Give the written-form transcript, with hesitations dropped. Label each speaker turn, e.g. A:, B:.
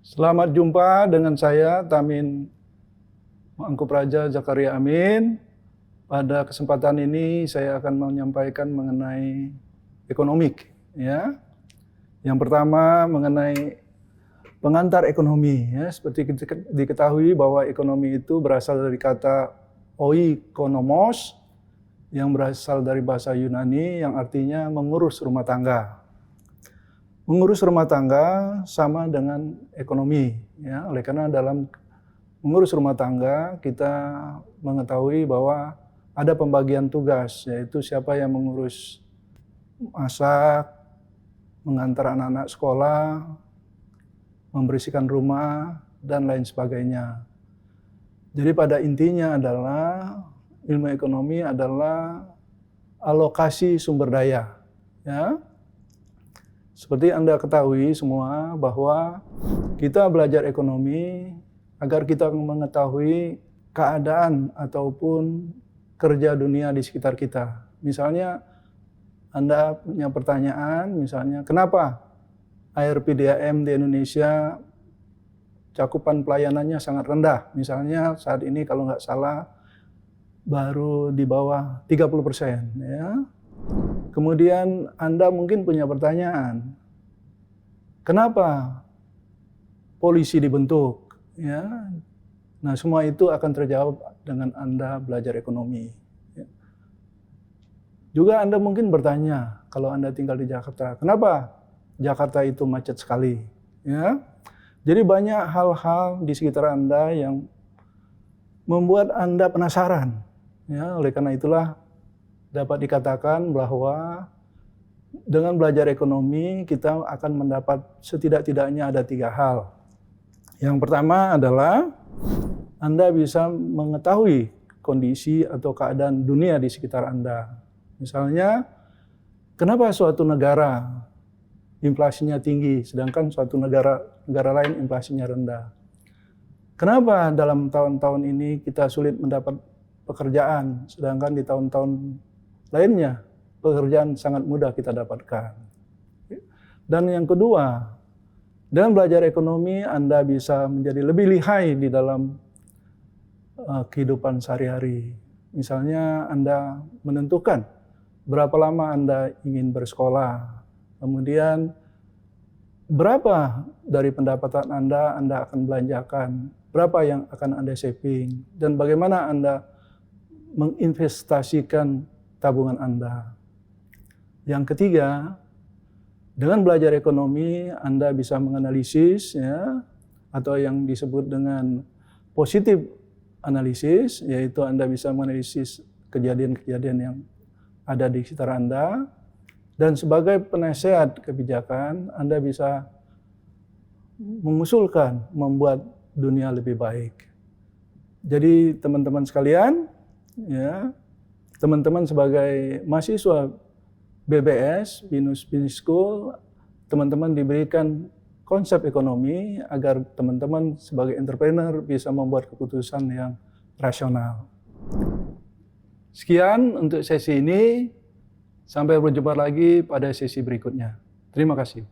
A: Selamat jumpa dengan saya Tamin Mangkupraja Zakaria Amin. Pada kesempatan ini saya akan menyampaikan mengenai ekonomik, ya. Yang pertama mengenai pengantar ekonomi, ya. Seperti diketahui bahwa ekonomi itu berasal dari kata oikonomos yang berasal dari bahasa Yunani yang artinya mengurus rumah tangga. Mengurus rumah tangga sama dengan ekonomi, ya. Oleh karena dalam mengurus rumah tangga kita mengetahui bahwa ada pembagian tugas, yaitu siapa yang mengurus masak, mengantar anak-anak sekolah, membersihkan rumah, dan lain sebagainya. Jadi pada intinya adalah ilmu ekonomi adalah alokasi sumber daya, ya. Seperti Anda ketahui semua bahwa kita belajar ekonomi agar kita mengetahui keadaan ataupun kerja dunia di sekitar kita. Misalnya Anda punya pertanyaan, misalnya kenapa air PDAM di Indonesia cakupan pelayanannya sangat rendah. Misalnya saat ini kalau nggak salah baru di bawah 30%, ya. Kemudian Anda mungkin punya pertanyaan, kenapa polisi dibentuk? Ya, nah semua itu akan terjawab dengan Anda belajar ekonomi. Ya. Juga Anda mungkin bertanya, kalau Anda tinggal di Jakarta, kenapa Jakarta itu macet sekali? Ya, jadi banyak hal-hal di sekitar Anda yang membuat Anda penasaran. Ya, oleh karena itulah dapat dikatakan bahwa dengan belajar ekonomi kita akan mendapat setidak-tidaknya ada 3 hal. Yang pertama adalah Anda bisa mengetahui kondisi atau keadaan dunia di sekitar Anda. Misalnya, kenapa suatu negara inflasinya tinggi sedangkan suatu negara lain inflasinya rendah? Kenapa dalam tahun-tahun ini kita sulit mendapat pekerjaan sedangkan di tahun-tahun lainnya pekerjaan sangat mudah kita dapatkan. Dan yang kedua, dengan belajar ekonomi Anda bisa menjadi lebih lihai di dalam kehidupan sehari-hari. Misalnya Anda menentukan berapa lama Anda ingin bersekolah, kemudian berapa dari pendapatan Anda akan belanjakan, berapa yang akan Anda saving, dan bagaimana Anda menginvestasikan tabungan Anda. Yang ketiga, dengan belajar ekonomi Anda bisa menganalisis, ya, atau yang disebut dengan positif analisis, yaitu Anda bisa menganalisis kejadian-kejadian yang ada di sekitar Anda, dan sebagai penasehat kebijakan Anda bisa mengusulkan membuat dunia lebih baik. Jadi teman-teman sekalian, ya, teman-teman sebagai mahasiswa BBS, Binus Business School, teman-teman diberikan konsep ekonomi agar teman-teman sebagai entrepreneur bisa membuat keputusan yang rasional. Sekian untuk sesi ini, sampai berjumpa lagi pada sesi berikutnya. Terima kasih.